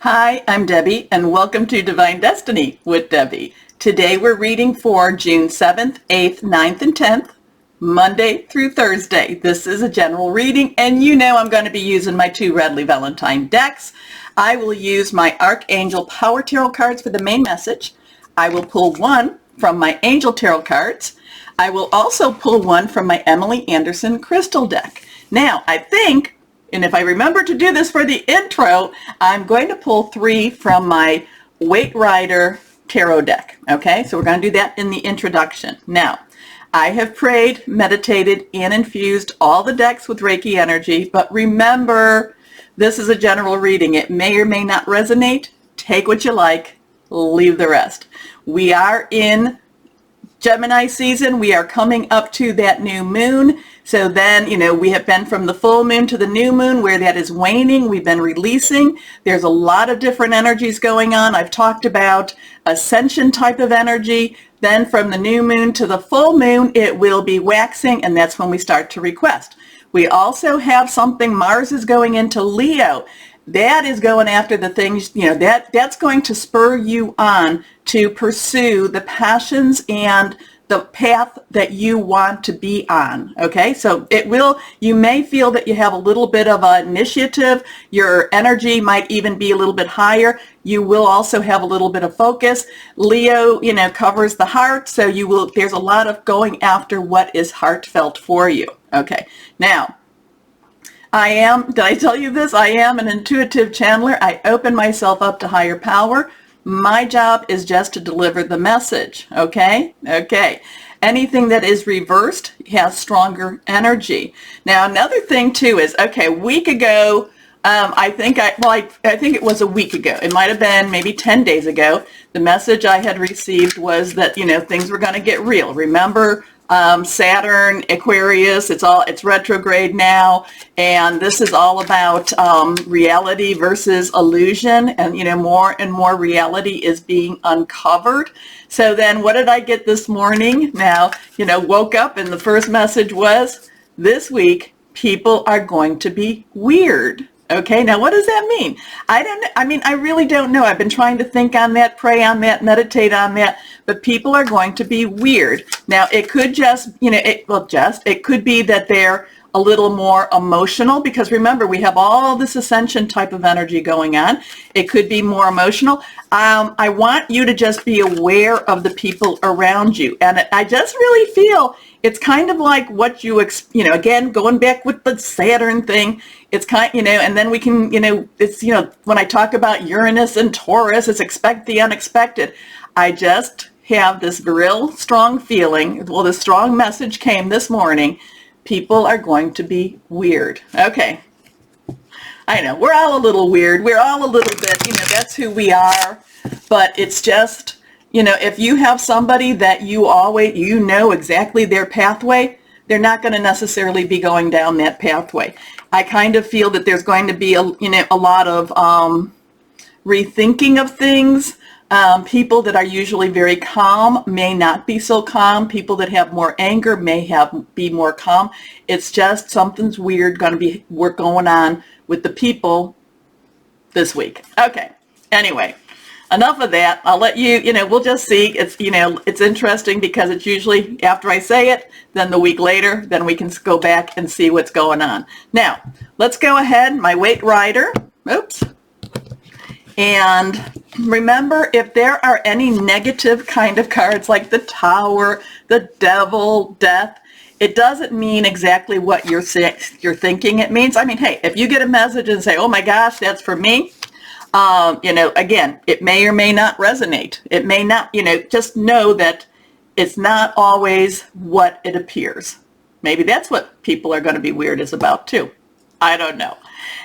Hi, I'm Debbie, and welcome to Divine Destiny with Debbie. Today we're reading for June 7th, 8th, 9th, and 10th, Monday through Thursday. This is a general reading, and you know I'm going to be using my two Redley Valentine decks. I will use my Archangel Power Tarot cards for the main message. I will pull one from my Angel Tarot cards. I will also pull one from my Emily Anderson Crystal deck. Now, I think, and if I remember to do this for the intro, I'm going to pull three from my Waite Rider Tarot deck. Okay, so we're going to do that in the introduction. Now, I have prayed, meditated, and infused all the decks with Reiki energy, but remember, this is a general reading. It may or may not resonate. Take what you like, leave the rest. We are in Gemini season. We are coming up to that new moon. So then, we have been from the full moon to the new moon where that is waning. We've been releasing. There's a lot of different energies going on. I've talked about ascension type of energy. Then from the new moon to the full moon, it will be waxing, and that's when we start to request. We also have something, Mars is going into Leo. That is going after the things, that's going to spur you on to pursue the passions and the path that you want to be on. Okay, so you may feel that you have a little bit of an initiative. Your energy might even be a little bit higher. You will also have a little bit of focus. Leo, covers the heart, so there's a lot of going after what is heartfelt for you. Okay, now, did I tell you this? I am an intuitive channeler. I open myself up to higher power. My job is just to deliver the message, okay? Okay. Anything that is reversed has stronger energy. Now, another thing too is, a week ago, I think it was a week ago. It might have been maybe 10 days ago. The message I had received was that, things were going to get real. Remember, Saturn, Aquarius, it's retrograde now, and this is all about reality versus illusion, and more and more reality is being uncovered. So then what did I get this morning? Now, woke up and the first message was, this week people are going to be weird. Okay, now what does that mean? I really don't know. I've been trying to think on that, pray on that, meditate on that, but people are going to be weird. Now, it could it could be that they're a little more emotional, because remember, we have all this ascension type of energy going on. It could be more emotional. I want you to just be aware of the people around you. And I just really feel it's kind of like what again, going back with the Saturn thing, it's and then we can, it's, when I talk about Uranus and Taurus, it's expect the unexpected. I just have this real strong feeling, well, the strong message came this morning, people are going to be weird. Okay. I know, we're all a little weird. We're all a little bit, that's who we are. But it's just, if you have somebody that you always, exactly their pathway, they're not going to necessarily be going down that pathway. I kind of feel that there's going to be a lot of rethinking of things. People that are usually very calm may not be so calm. People that have more anger may be more calm. It's just something's weird going on with the people this week. Okay. Anyway, enough of that. I'll let you, we'll just see. It's interesting because it's usually after I say it, then the week later, then we can go back and see what's going on. Now, let's go ahead. My Waite Rider. Oops. And remember, if there are any negative kind of cards like the Tower, the Devil, Death, it doesn't mean exactly what you're thinking it means. Hey, if you get a message and say, oh my gosh, that's for me, again, it may or may not resonate. It may not, just know that it's not always what it appears. Maybe that's what people are going to be weird is about too. I don't know.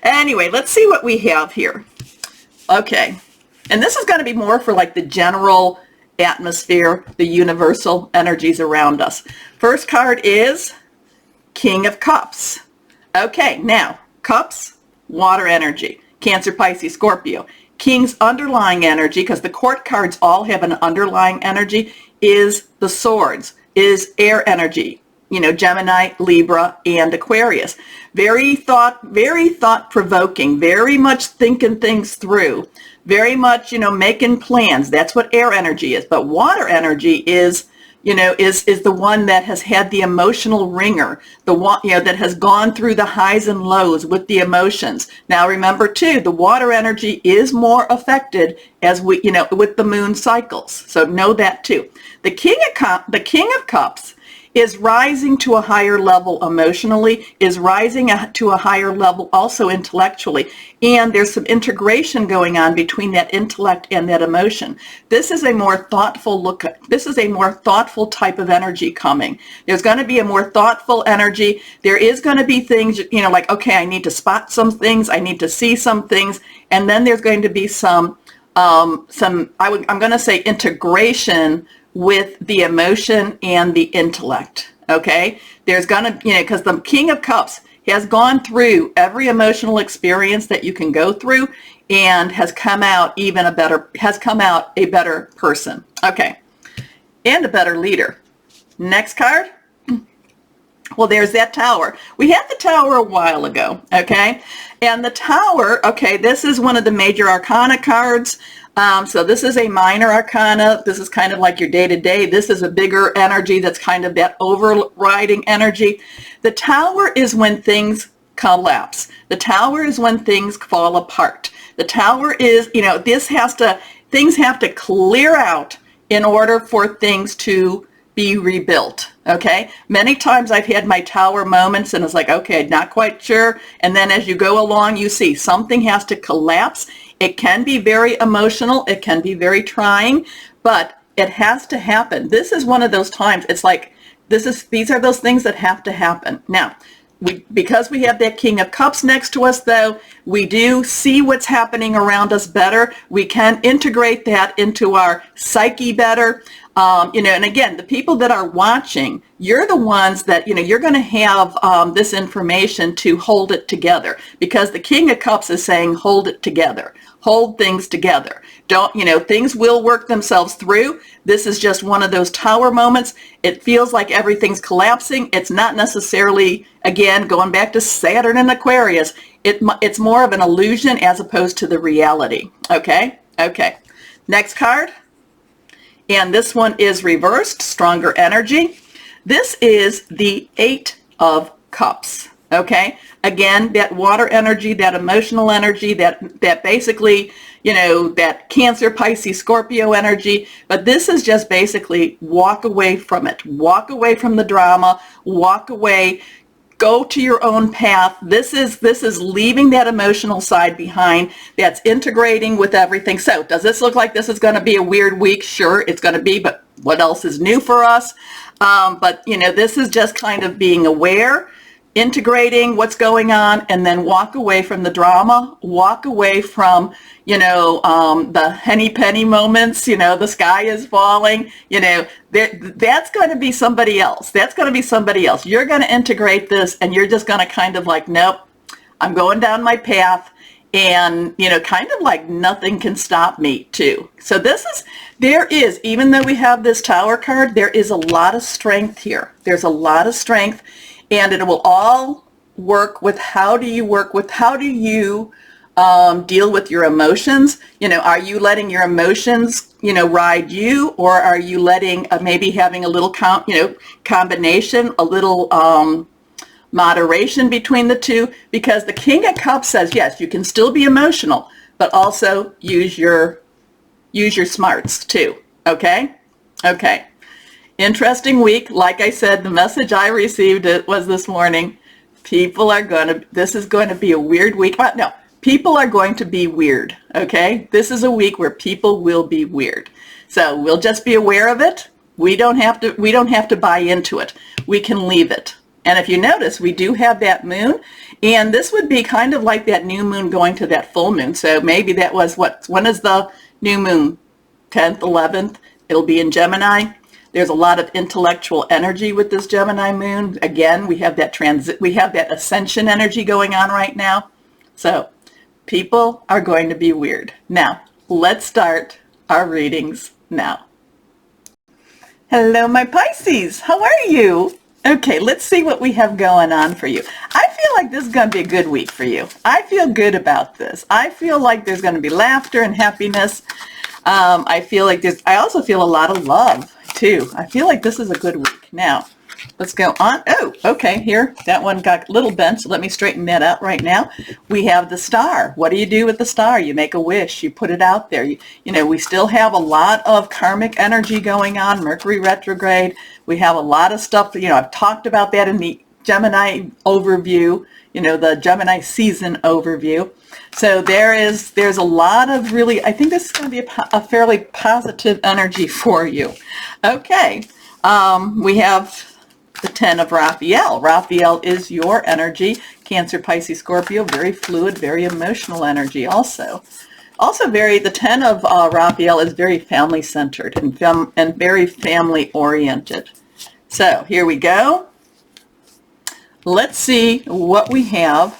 Anyway, let's see what we have here. Okay, and this is going to be more for like the general atmosphere, the universal energies around us. First card is King of Cups. Okay, now, Cups, water energy. Cancer, Pisces, Scorpio. King's underlying energy, because the court cards all have an underlying energy, is the swords, is air energy. Gemini, Libra, and Aquarius. Very thought-provoking, very much thinking things through, very much, making plans. That's what air energy is. But water energy is the one that has had the emotional ringer, the one, that has gone through the highs and lows with the emotions. Now remember too, the water energy is more affected as with the moon cycles. So know that too. The King of Cups is rising to a higher level emotionally, is rising to a higher level also intellectually, and there's some integration going on between that intellect and that emotion. This is a more thoughtful this is a more thoughtful type of energy coming. There's going to be a more thoughtful energy. There is going to be things, like, okay, I need to spot some things, I need to see some things, and then there's going to be I'm going to say integration with the emotion and the intellect. Okay, there's gonna, because the King of Cups has gone through every emotional experience that you can go through and has come out a better person. Okay, and a better leader. Next card. Well, there's that Tower. We had the Tower a while ago, okay? And the Tower, okay, this is one of the major arcana cards. So this is a minor arcana. This is kind of like your day-to-day. This is a bigger energy that's kind of that overriding energy. The Tower is when things collapse. The Tower is when things fall apart. The Tower is, things have to clear out in order for things to be rebuilt. Okay, many times I've had my Tower moments and it's like, okay, not quite sure, and then as you go along you see something has to collapse. It can be very emotional, it can be very trying, but it has to happen. This is one of those times, it's like these are those things that have to happen. Now, because we have that King of Cups next to us, though, we do see what's happening around us better. We can integrate that into our psyche better. And again, the people that are watching, you're the ones that, you're going to have this information to hold it together, because the King of Cups is saying, hold it together, hold things together. Don't, things will work themselves through. This is just one of those Tower moments. It feels like everything's collapsing. It's not necessarily, again, going back to Saturn and Aquarius, it's more of an illusion as opposed to the reality. Okay. Next card. And this one is reversed, stronger energy. This is the Eight of Cups. Okay. Again, that water energy, that emotional energy, that basically, that Cancer, Pisces, Scorpio energy. But this is just basically walk away from it. Walk away from the drama. Walk away. Go to your own path. This is leaving that emotional side behind. That's integrating with everything. So does this look like this is going to be a weird week? Sure, it's going to be, but what else is new for us? But this is just kind of being aware, integrating what's going on, and then walk away from the drama, walk away from, the henny penny moments, the sky is falling, that's going to be somebody else. That's going to be somebody else. You're going to integrate this and you're just going to kind of like, nope, I'm going down my path, and, kind of like nothing can stop me too. So there is, even though we have this Tower card, there is a lot of strength here. There's a lot of strength. And it will all work with how do you deal with your emotions? Are you letting your emotions, ride you, or are you letting maybe having a little combination, a little moderation between the two? Because the King of Cups says, yes, you can still be emotional, but also use your smarts too. Okay. Interesting week. Like I said, the message I received was this morning. This is going to be a weird week. No, people are going to be weird. Okay. This is a week where people will be weird. So we'll just be aware of it. We don't have to buy into it. We can leave it. And if you notice, we do have that moon, and this would be kind of like that new moon going to that full moon. So maybe that was when is the new moon? 10th, 11th. It'll be in Gemini. There's a lot of intellectual energy with this Gemini moon. Again, we have that ascension energy going on right now. So people are going to be weird. Now, let's start our readings now. Hello, my Pisces. How are you? Okay, let's see what we have going on for you. I feel like this is going to be a good week for you. I feel good about this. I feel like there's going to be laughter and happiness. I feel like I also feel a lot of love too. I feel like this is a good week. Now, let's go on. Oh, okay, here, that one got a little bent, so let me straighten that out right now. We have the star. What do you do with the star? You make a wish, you put it out there. You know, we still have a lot of karmic energy going on, Mercury retrograde. We have a lot of stuff, you know, I've talked about that in the Gemini overview, you know, the Gemini season overview. So there's a lot of really, I think this is going to be a fairly positive energy for you. Okay, we have the 10 of Raphael. Raphael is your energy. Cancer, Pisces, Scorpio, very fluid, very emotional energy also. Also the 10 of Raphael is very family-centered and very family-oriented. So here we go. Let's see what we have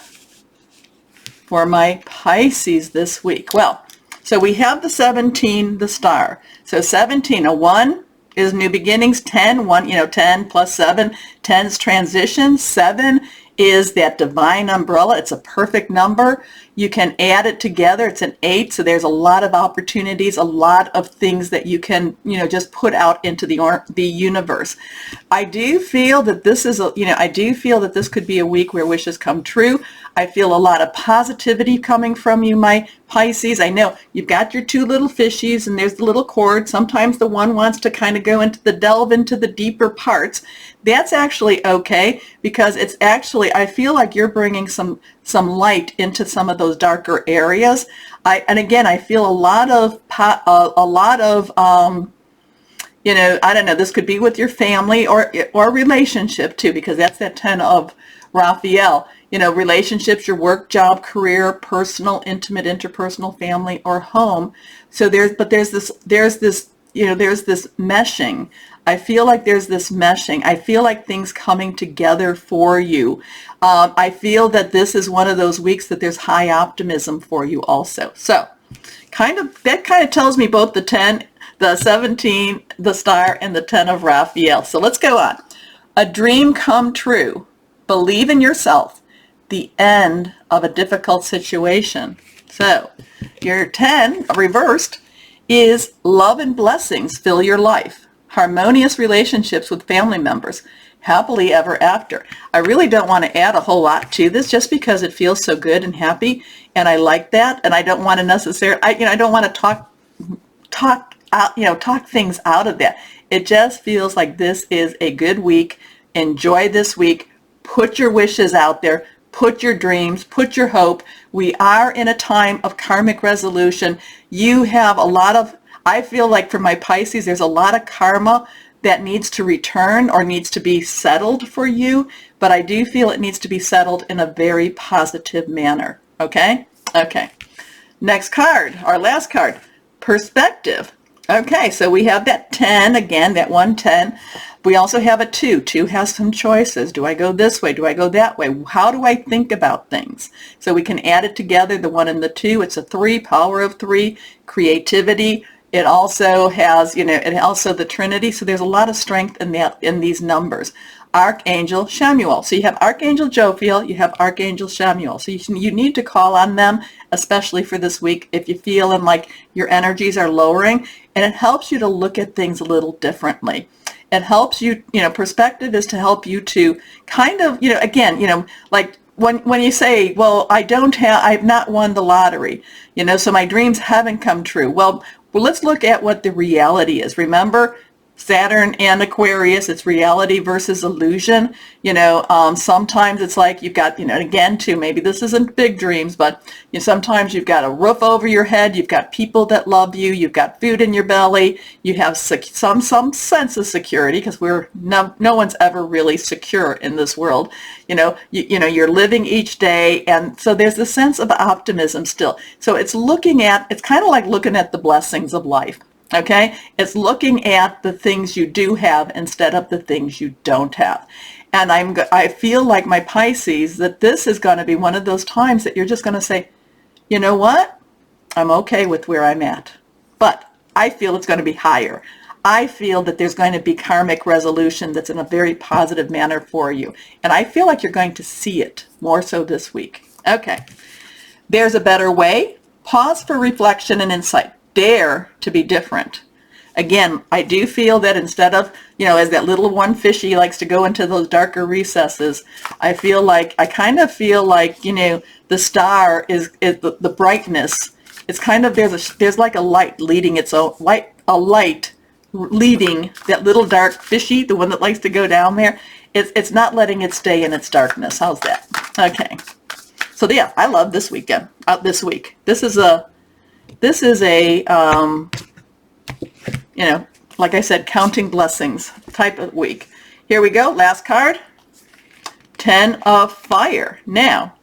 for my Pisces this week. Well, so we have the 17, the star. So 17, a 1 is new beginnings. 10, 1, you know, 10 plus 7, 10 is transition. 7 is that divine umbrella. It's a perfect number. You can add it together. It's an 8, so there's a lot of opportunities, a lot of things that you can, you know, just put out into the universe. I do feel that this is I do feel that this could be a week where wishes come true. I feel a lot of positivity coming from you, my Pisces. I know you've got your two little fishies and there's the little cord. Sometimes the one wants to kind of go delve into the deeper parts. That's actually okay, because it's actually, I feel like you're bringing some light into some of those darker areas. And again, I feel a lot of you know, I don't know, this could be with your family or relationship too, because that's that 10 of Raphael. You know, relationships, your work, job, career, personal, intimate, interpersonal, family, or home. So there's this meshing. I feel like there's this meshing. I feel like things coming together for you. I feel that this is one of those weeks that there's high optimism for you also. So that kind of tells me both the 10, the 17, the star, and the 10 of Raphael. So let's go on. A dream come true. Believe in yourself. The end of a difficult situation. So your 10 reversed is love and blessings fill your life. Harmonious relationships with family members. Happily ever after. I really don't want to add a whole lot to this just because it feels so good and happy, and I like that, and I don't want to necessarily, I don't want to talk things out of that. It just feels like this is a good week. Enjoy this week. Put your wishes out there. Put your dreams, put your hope. We are in a time of karmic resolution. You have a lot of, I feel like for my Pisces, there's a lot of karma that needs to return or needs to be settled for you, but I do feel it needs to be settled in a very positive manner. Okay? Okay. Next card, our last card, perspective. Okay, so we have that 10 again, that 110. We also have a 2. 2 has some choices. Do I go this way? Do I go that way? How do I think about things? So we can add it together, the 1 and the 2. It's a 3, power of 3, creativity. It also has, it also the Trinity. So there's a lot of strength in these numbers. Archangel Chamuel. So you have Archangel Jophiel, you have Archangel Chamuel. So you need to call on them, especially for this week, if you're feeling like your energies are lowering. And it helps you to look at things a little differently. It helps you, perspective is to help you to kind of, again, like when you say, well, I've not won the lottery, so my dreams haven't come true. Well, let's look at what the reality is. Remember, Saturn and Aquarius, it's reality versus illusion. Sometimes it's like you've got, again, too, maybe this isn't big dreams, but sometimes you've got a roof over your head, you've got people that love you, you've got food in your belly, you have some sense of security, because no one's ever really secure in this world. You're living each day, and so there's a sense of optimism still. So it's kind of like looking at the blessings of life. Okay, it's looking at the things you do have instead of the things you don't have. And I feel like my Pisces, that this is going to be one of those times that you're just going to say, you know what? I'm okay with where I'm at. But I feel it's going to be higher. I feel that there's going to be karmic resolution that's in a very positive manner for you. And I feel like you're going to see it more so this week. Okay. There's a better way. Pause for reflection and insight. Dare to be different. Again, I do feel that instead of, as that little one fishy likes to go into those darker recesses, I kind of feel like, the star is the brightness. It's kind of, there's like a light leading its own, a light leading that little dark fishy, the one that likes to go down there. It's not letting it stay in its darkness. How's that? Okay. So yeah, I love this weekend, this week. This is a, like I said, counting blessings type of week. Here we go. Last card. 10 of Fire. Now,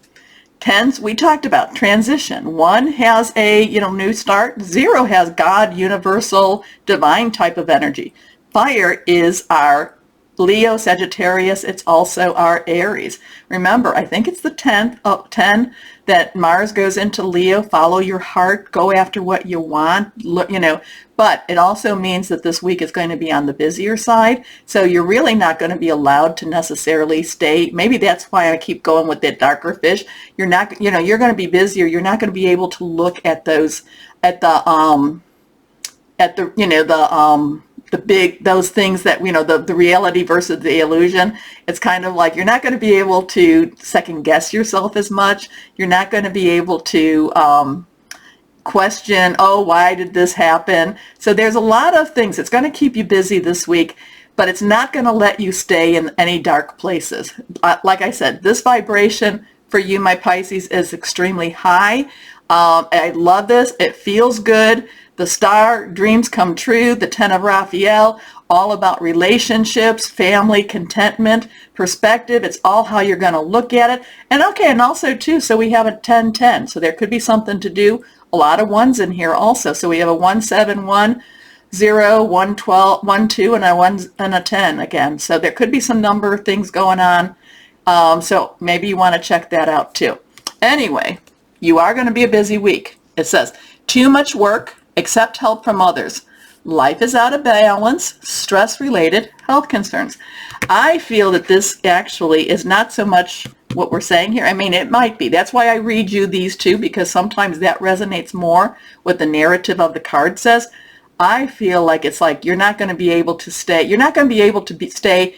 10s, we talked about transition. 1 has a, new start. 0 has God, universal, divine type of energy. Fire is our Leo, Sagittarius. It's also our Aries. Remember, I think it's the 10 that Mars goes into Leo. Follow your heart. Go after what you want. But it also means that this week is going to be on the busier side. So you're really not going to be allowed to necessarily stay. Maybe that's why I keep going with that darker fish. You're not, you're going to be busier. You're not going to be able to look at those, the big, those things that, the reality versus the illusion. It's kind of like you're not going to be able to second guess yourself as much. You're not going to be able to question, oh, why did this happen? So there's a lot of things. It's going to keep you busy this week, but it's not going to let you stay in any dark places. Like I said, this vibration for you, my Pisces, is extremely high. I love this. It feels good. The star, dreams come true. The 10 of Raphael, all about relationships, family, contentment, perspective. It's all how you're going to look at it. And okay, and also too, so we have a 10-10. So there could be something to do. A lot of ones in here also. So we have a 1-7-1, 0-1-12, 1-2, and a 1 and a 10 again. So there could be some number of things going on. So maybe you want to check that out too. Anyway, you are going to be a busy week. It says, too much work, accept help from others. Life is out of balance, stress-related health concerns. I feel that this actually is not so much what we're saying here. I mean, it might be. That's why I read you these two, because sometimes that resonates more with the narrative of the card says. I feel like it's like you're not going to be able to stay. You're not going to be able to stay,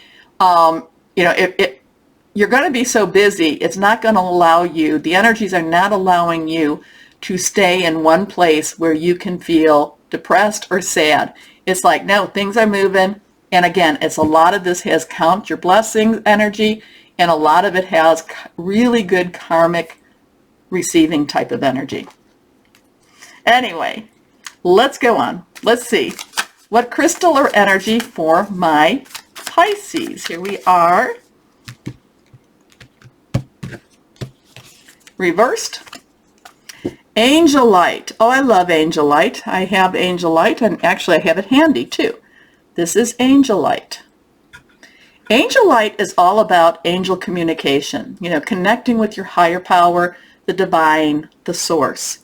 you're going to be so busy, it's not going to allow you, the energies are not allowing you to stay in one place where you can feel depressed or sad. It's like, no, things are moving. And again, it's a lot of this has count your blessings energy, and a lot of it has really good karmic receiving type of energy. Anyway, let's go on. Let's see. What crystal or energy for my Pisces? Here we are. Reversed. Angel light. Oh, I love angel light. I have angel light, and actually I have it handy too. This is angel light. Angel light is all about angel communication, connecting with your higher power, the divine, the source.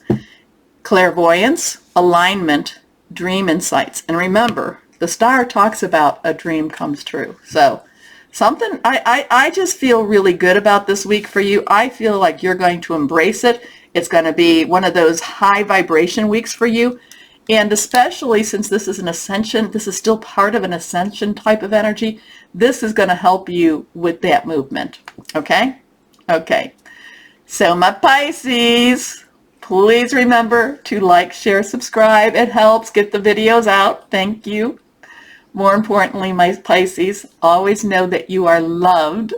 Clairvoyance, alignment, dream insights. And remember, the star talks about a dream comes true. So something, I just feel really good about this week for you. I feel like you're going to embrace it. It's going to be one of those high vibration weeks for you. And especially since this is an ascension, this is still part of an ascension type of energy, this is going to help you with that movement. Okay? Okay. So my Pisces, please remember to like, share, subscribe. It helps get the videos out. Thank you. More importantly, my Pisces, always know that you are loved.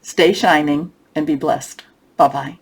Stay shining and be blessed. Bye-bye.